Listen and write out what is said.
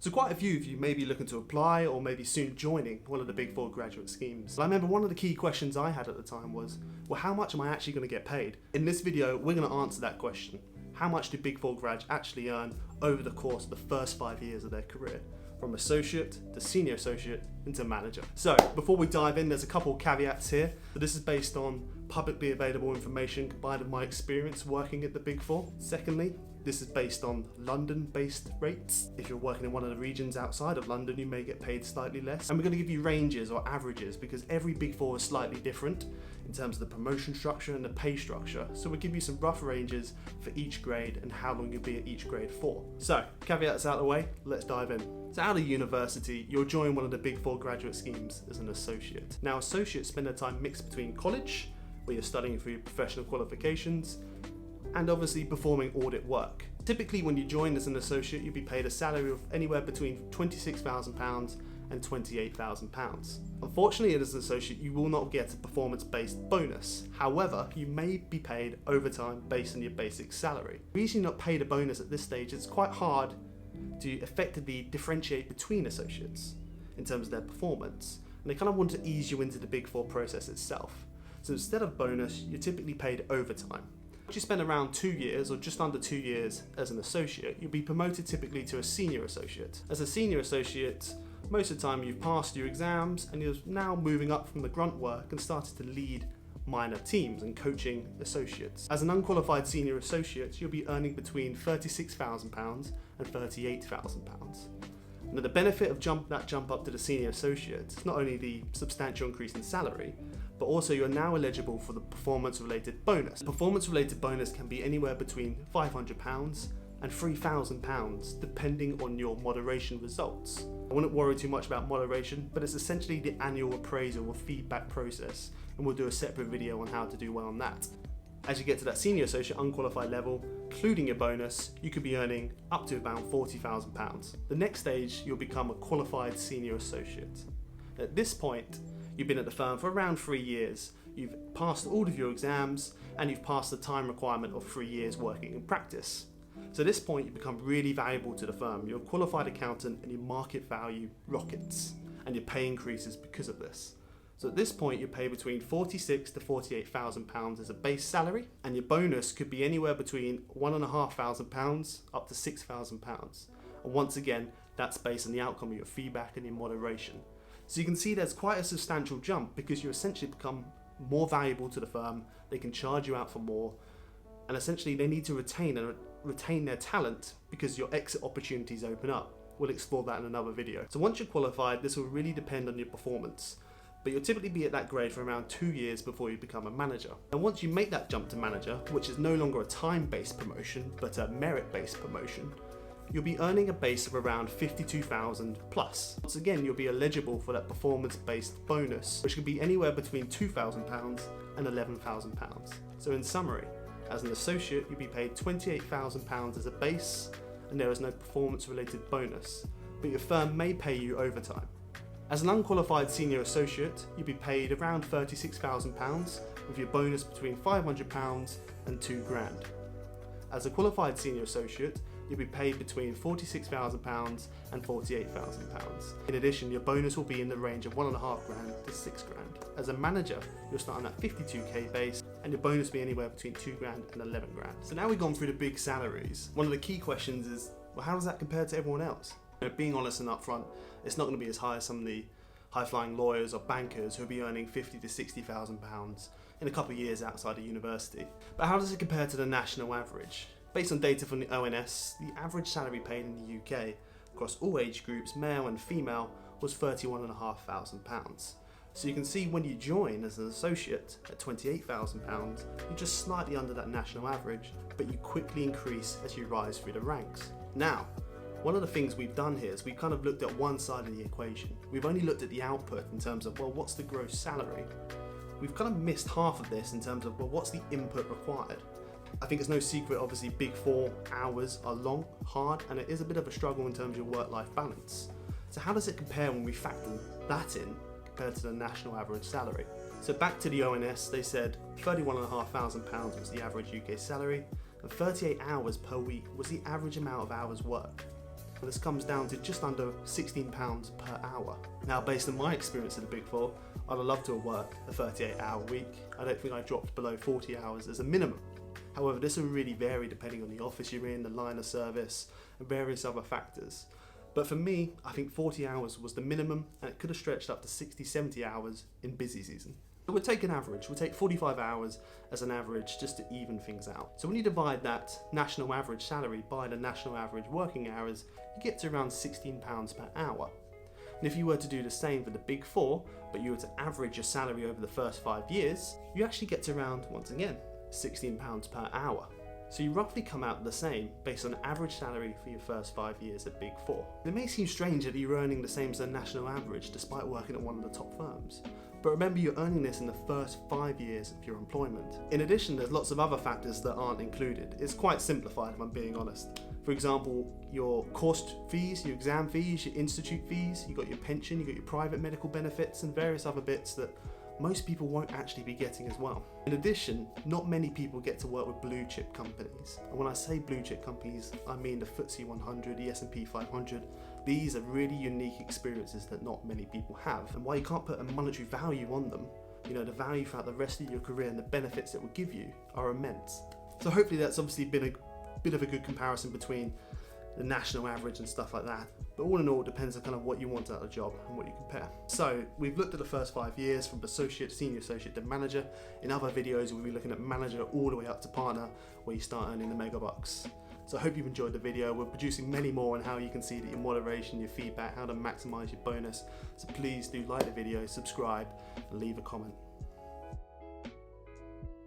So quite a few of you may be looking to apply or maybe soon joining one of the Big Four graduate schemes. I remember one of the key questions I had at the time was, well, how much am I actually going to get paid? In this video, we're going to answer that question. How much do Big Four grads actually earn over the course of the first 5 years of their career? From associate to senior associate into manager. So before we dive in, there's a couple of caveats here. So this is based on publicly available information combined with my experience working at the Big Four. Secondly, this is based on London-based rates. If you're working in one of the regions outside of London, you may get paid slightly less. And we're going to give you ranges or averages because every Big Four is slightly different in terms of the promotion structure and the pay structure. So we'll give you some rough ranges for each grade and how long you'll be at each grade for. So caveats out of the way, let's dive in. So out of university, you'll join one of the Big Four graduate schemes as an associate. Now associates spend their time mixed between college, where you're studying for your professional qualifications, and obviously performing audit work. Typically when you join as an associate, you'll be paid a salary of anywhere between £26,000 and £28,000. Unfortunately, as an associate, you will not get a performance-based bonus. However, you may be paid overtime based on your basic salary. The reason you're not paid a bonus at this stage, it's quite hard to effectively differentiate between associates in terms of their performance. And they kind of want to ease you into the Big Four process itself. So instead of bonus, you're typically paid overtime. Once you spend around 2 years or just under 2 years as an associate, you'll be promoted typically to a senior associate. As a senior associate, most of the time you've passed your exams and you're now moving up from the grunt work and started to lead minor teams and coaching associates. As an unqualified senior associate, you'll be earning between £36,000 and £38,000. Now the benefit of that jump up to the senior associate is not only the substantial increase in salary, but also you're now eligible for the performance-related bonus. Performance-related bonus can be anywhere between £500 and £3,000 depending on your moderation results. I wouldn't worry too much about moderation, but it's essentially the annual appraisal or feedback process, and we'll do a separate video on how to do well on that. As you get to that senior associate unqualified level, including your bonus, you could be earning up to about £40,000. The next stage, you'll become a qualified senior associate. At this point, you've been at the firm for around 3 years, you've passed all of your exams, and you've passed the time requirement of 3 years working in practice. So at this point, you become really valuable to the firm. You're a qualified accountant and your market value rockets, and your pay increases because of this. So at this point, you pay between £46,000 to £48,000 as a base salary, and your bonus could be anywhere between £1,500 up to £6,000. And once again, that's based on the outcome of your feedback and your moderation. So you can see there's quite a substantial jump because you essentially become more valuable to the firm, they can charge you out for more, and essentially they need to retain their talent because your exit opportunities open up. We'll explore that in another video. So once you're qualified, this will really depend on your performance, but you'll typically be at that grade for around 2 years before you become a manager. And once you make that jump to manager, which is no longer a time-based promotion, but a merit-based promotion, you'll be earning a base of around £52,000 plus. Once again, you'll be eligible for that performance-based bonus, which could be anywhere between £2,000 and £11,000. So in summary, as an associate, you'll be paid £28,000 as a base, and there is no performance-related bonus, but your firm may pay you overtime. As an unqualified senior associate, you'll be paid around £36,000 with your bonus between £500 and £2,000. As a qualified senior associate, you'll be paid between £46,000 and £48,000. In addition, your bonus will be in the range of £1,500 to £6,000. As a manager, you're starting at £52k base, and your bonus will be anywhere between £2,000 and £11,000. So now we've gone through the big salaries. One of the key questions is, well, how does that compare to everyone else? Being honest and upfront, it's not going to be as high as some of the high-flying lawyers or bankers who will be earning £50,000 to £60,000 in a couple of years outside of university. But how does it compare to the national average? Based on data from the ONS, the average salary paid in the UK across all age groups, male and female, was £31,500. So you can see when you join as an associate at £28,000, you're just slightly under that national average, but you quickly increase as you rise through the ranks. Now, one of the things we've done here is we've kind of looked at one side of the equation. We've only looked at the output in terms of, well, what's the gross salary? We've kind of missed half of this in terms of, well, what's the input required? I think it's no secret, obviously, Big Four hours are long, hard, and it is a bit of a struggle in terms of your work-life balance. So how does it compare when we factor that in compared to the national average salary? So back to the ONS, they said £31,500 was the average UK salary, and 38 hours per week was the average amount of hours worked. and this comes down to just under £16 per hour. Now, based on my experience in the Big Four, I'd love to have worked a 38-hour week. I don't think I dropped below 40 hours as a minimum. However, this will really vary depending on the office you're in, the line of service, and various other factors. But for me, I think 40 hours was the minimum, and it could have stretched up to 60, 70 hours in busy season. But we'll take an average. We'll take 45 hours as an average just to even things out. So when you divide that national average salary by the national average working hours, you get to around £16 per hour. And if you were to do the same for the Big Four, but you were to average your salary over the first 5 years, you actually get to around, once again, £16 per hour. So you roughly come out the same based on average salary for your first 5 years at Big Four. It may seem strange that you're earning the same as the national average despite working at one of the top firms. But remember, you're earning this in the first 5 years of your employment. In addition, there's lots of other factors that aren't included. It's quite simplified if I'm being honest. For example, your course fees, your exam fees, your institute fees, you've got your pension, you've got your private medical benefits and various other bits that most people won't actually be getting as well. In addition, not many people get to work with blue chip companies. And when I say blue chip companies, I mean the FTSE 100, the S&P 500. These are really unique experiences that not many people have. And while you can't put a monetary value on them, you know, the value throughout the rest of your career and the benefits it will give you are immense. So hopefully that's obviously been a bit of a good comparison between the national average and stuff like that. But all in all, it depends on kind of what you want out of a job and what you compare. So we've looked at the first 5 years from associate, senior associate to manager. In other videos, we'll be looking at manager all the way up to partner, where you start earning the mega bucks. So I hope you've enjoyed the video. We're producing many more on how you can see that your moderation, your feedback, how to maximize your bonus. So please do like the video, subscribe, and leave a comment.